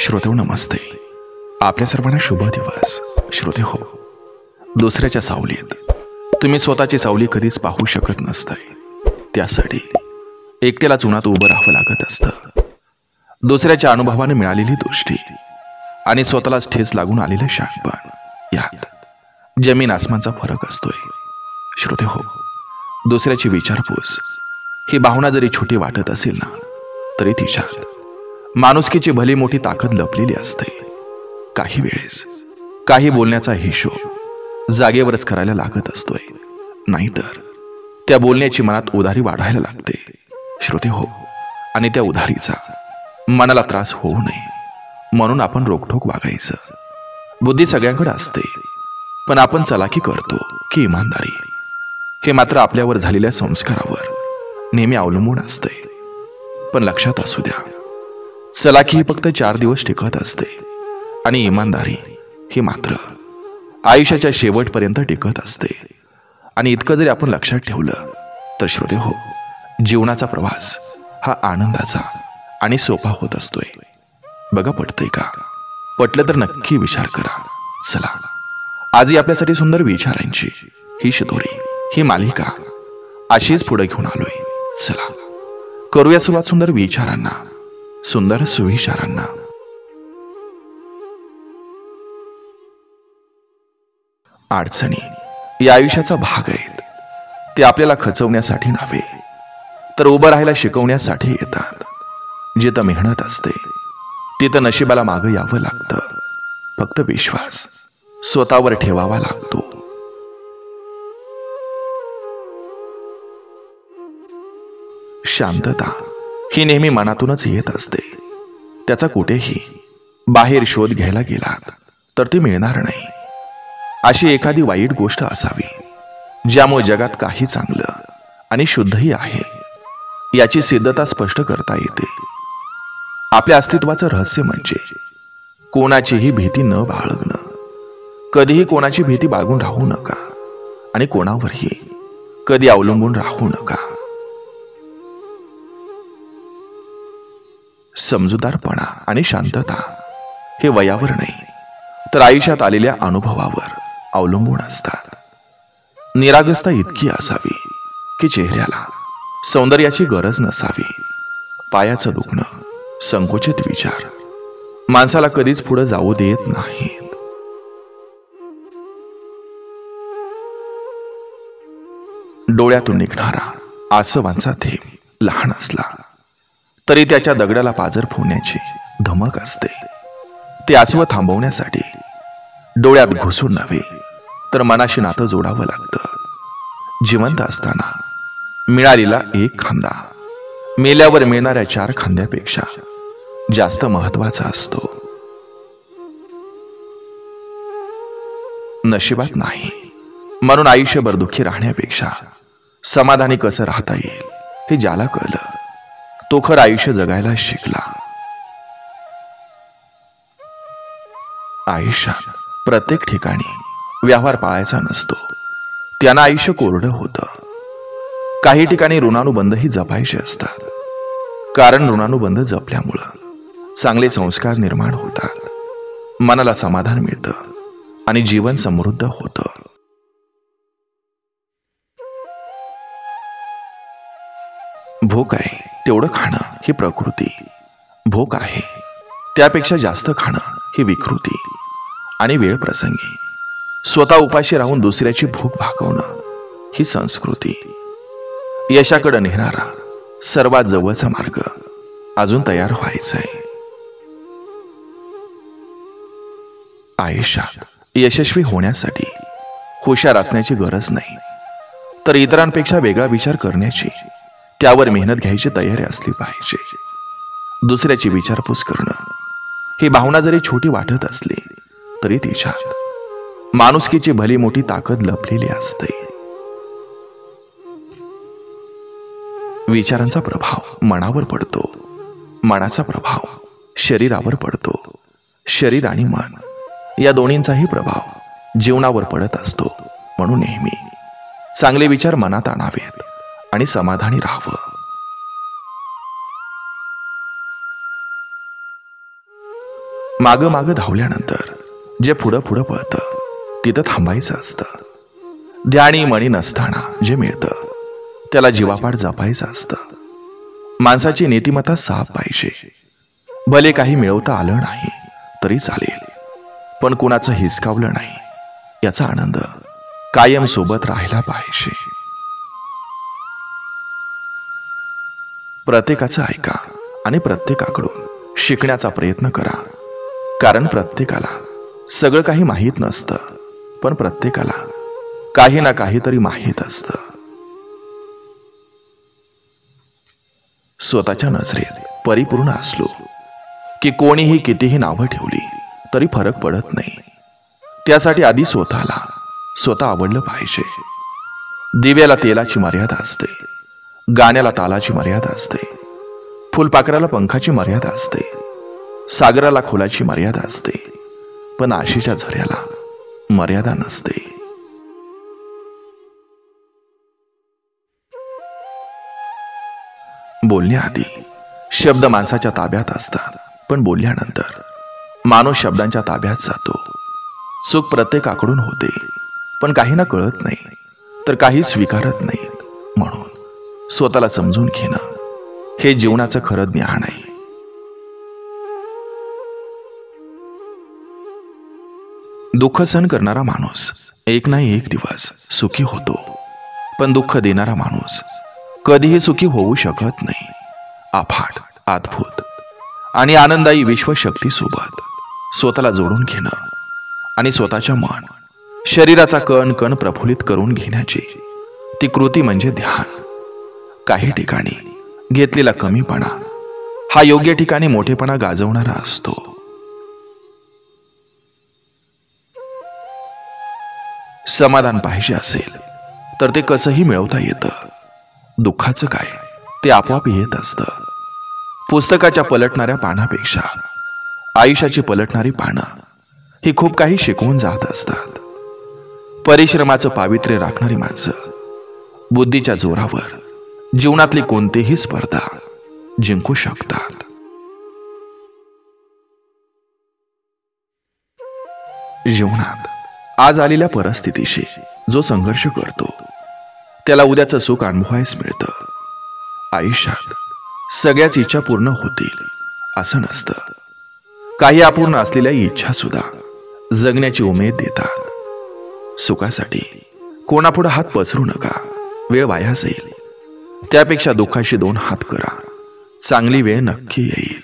श्रोते नमस्ते. आपल्या सर्वांना शुभ दिवस. श्रोते हो, दुसऱ्याच्या सावलीत तुम्ही स्वतःची सावली कधीच पाहू शकत नसताय. त्यासाठी एकट्यालाच उन्हात उभं राहावं लागत असतं. दुसऱ्याच्या अनुभवाने मिळालेली दृष्टी आणि स्वतःलाच ठेच लागून आलेलं शहाणपण, यात जमीन आसमानचा फरक असतोय. श्रोते हो, दुसऱ्याची विचारपूस ही भावना जरी छोटी वाटत असेल ना, तरी तिच्यात माणुसकीची भली मोठी ताकद लपलेली असते. काही वेळेस काही बोलण्याचा हिशोब जागेवरच करायला लागत असतोय, नाहीतर त्या बोलण्याची मनात उधारी वाढायला लागते. श्रोते हो, आणि त्या उधारीचा मनाला त्रास होऊ नये म्हणून आपण रोखठोक वागायचं. बुद्धी सगळ्यांकडे असते, पण आपण चलाकी करतो की इमानदारी, हे मात्र आपल्यावर झालेल्या संस्कारावर नेहमी अवलंबून असते. पण लक्षात असू द्या, चलाकी ही फक्त 4 दिवस टिकत असते आणि इमानदारी ही मात्र आयुष्याच्या शेवटपर्यंत टिकत असते. आणि इतकं जरी आपण लक्षात ठेवलं तर श्रोते हो, जीवनाचा प्रवास हा आनंदाचा आणि सोपा होत असतोय. बघा, पटतंय का? पटलं तर नक्की विचार करा. चला, आजही आपल्यासाठी सुंदर विचारांची ही शिदोरी, ही मालिका अशीच पुढे घेऊन आलोय. चला, करूया सुरुवात सुंदर विचारांना, सुंदर सुविचारांना. अडचणी या आयुष्याचा भाग आहेत. ते आपल्याला खचवण्यासाठी नव्हे, तर उभं राहायला शिकवण्यासाठी येतात. जिथं मेहनत असते तिथं नशिबाला मागं यावं लागतं. फक्त विश्वास स्वतःवर ठेवावा लागतो. शांतता ही नेहमी मनातूनच येत असते. त्याचा कुठेही बाहेर शोध घ्यायला गेलात तर ती मिळणार नाही. अशी एखादी वाईट गोष्ट असावी ज्यामुळे जगात काही चांगलं आणि शुद्धही आहे याची सिद्धता स्पष्ट करता येते. आपल्या अस्तित्वाचं रहस्य म्हणजे कोणाचीही भीती न बाळगणं. कधीही कोणाची भीती बाळगून राहू नका आणि कोणावरही कधी अवलंबून राहू नका. समजूतदारपणा आणि शांतता हे वयावर नाही, तर आयुष्यात आलेल्या अनुभवावर अवलंबून असतात. निरागसता इतकी असावी की चेहऱ्याला सौंदर्याची गरज नसावी. पायाचं दुखणं, संकुचित विचार माणसाला कधीच पुढे जाऊ देत नाहीत. डोळ्यातून निघणारा आसवांचा थेंब लहान असला तरी त्याच्या दगडाला पाझर फोडण्याची धमक असते. ते आसव थांबवण्यासाठी डोळ्यात घुसून नव्हे, तर मनाशी नातं जोडावं लागतं. जिवंत असताना मिळालेला एक खांदा मेल्यावर मिळणाऱ्या 4 खांद्यापेक्षा जास्त महत्वाचा असतो. नशिबात नाही म्हणून आयुष्यभर दुःखी राहण्यापेक्षा समाधानी कसं राहता येईल हे ज्याला कळलं तो खरं आयुष्य जगायला शिकला. आयुष्यात प्रत्येक ठिकाणी व्यवहार पाळायचा नसतो. त्यांना आयुष्य कोरडं होतं. काही ठिकाणी ऋणानुबंधही जपायचे असतात, कारण ऋणानुबंध जपल्यामुळं चांगले संस्कार निर्माण होतात, मनाला समाधान मिळतं आणि जीवन समृद्ध होतं. भूक आहे तेवढं खाणं ही प्रकृती, भूक आहे त्यापेक्षा जास्त खाणं ही विकृती. आणि वेळ प्रसंगी स्वतः उपाशी राहून दुसऱ्याची भूक भागवणं ही संस्कृती. यशाकडे नेणारा सर्वात जवळचा मार्ग अजून तयार व्हायचा आहे. आयुष्यात यशस्वी होण्यासाठी हुशार असण्याची गरज नाही, तर इतरांपेक्षा वेगळा विचार करण्याची, त्यावर मेहनत घ्यायची तयारी असली पाहिजे. दुसऱ्याची विचारपूस करणं ही भावना जरी छोटी वाटत असली तरी तिच्यात माणुसकीची भली मोठी ताकद लपलेली असते. विचारांचा प्रभाव मनावर पडतो, मनाचा प्रभाव शरीरावर पडतो. शरीर आणि मन या दोन्हींचाही प्रभाव जीवनावर पडत असतो. म्हणून नेहमी चांगले विचार मनात आणावेत आणि समाधानी राहावं. मागं मागं धावल्यानंतर जे पुढं पुढं पळतं तिथं थांबायचं असतं. ध्यानी मणी नसताना जे मिळतं त्याला जीवापाड जपायचं असतं. माणसाची नीतिमत्ता साफ पाहिजे. भले काही मिळवता आलं नाही तरी चालेल, पण कुणाचं हिसकावलं नाही याचा आनंद कायम सोबत राहिला पाहिजे. प्रत्येकाचं ऐका आणि प्रत्येकाकडून शिकण्याचा प्रयत्न करा. कारण प्रत्येकाला सगळं काही माहीत नसतं, पण प्रत्येकाला काही ना काहीतरी माहीत असतं. स्वतःच्या नजरेत परिपूर्ण असलो की कोणीही कितीही नावं ठेवली तरी फरक पडत नाही. त्यासाठी आधी स्वतः आवडलं पाहिजे. दिव्याला तेलाची मर्यादा असते, गाण्याला तालाची मर्यादा असते, फुलपाखराला पंखाची मर्यादा असते, सागराला खोलाची मर्यादा असते, पण आशेच्या झऱ्याला मर्यादा नसते. बोलण्याआधी शब्द माणसाच्या ताब्यात असतात, पण बोलल्यानंतर माणूस शब्दांच्या ताब्यात जातो. चूक प्रत्येकाकडून होते, पण काहींना कळत नाही तर काही स्वीकारत नाही. म्हणून स्वतःला समजून घेणं हे जीवनाचं खरं ज्ञान आहे. दुःख सहन करणारा माणूस एक ना एक दिवस सुखी होतो, पण दुःख देणारा माणूस कधीही सुखी होऊ शकत नाही. अफाट, अद्भुत आणि आनंदायी विश्वशक्तीसोबत स्वतःला जोडून घेणं आणि स्वतःच्या मन शरीराचा कण कण प्रफुल्लित करून घेण्याची ती कृती म्हणजे ध्यान. काही ठिकाणी घेतलेला कमीपणा हा योग्य ठिकाणी मोठेपणा गाजवणारा असतो. समाधान पाहिजे असेल तर ते कसंही मिळवता येतं. दुःखाचं काय ते आपोआप येत असतं. पुस्तकाच्या पलटणाऱ्या पानापेक्षा आयुष्याची पलटणारी पानं ही खूप काही शिकवून जात असतात. परिश्रमाचं पावित्र्य राखणारी माणसं बुद्धीच्या जोरावर जीवनातली कोणतीही स्पर्धा जिंकू शकतात. जीवनात आज आलेल्या परिस्थितीशी जो संघर्ष करतो त्याला उद्याचं सुख अनुभवायच मिळतं. आयुष्यात सगळ्याच इच्छा पूर्ण होतील असं नसतं. काही अपूर्ण असलेल्या इच्छा सुद्धा जगण्याची उमेद देतात. सुखासाठी कोणापुढे हात पसरू नका, वेळ वाया जाईल. त्यापेक्षा दुःखाशी 2 हात करा, चांगली वेळ नक्की येईल.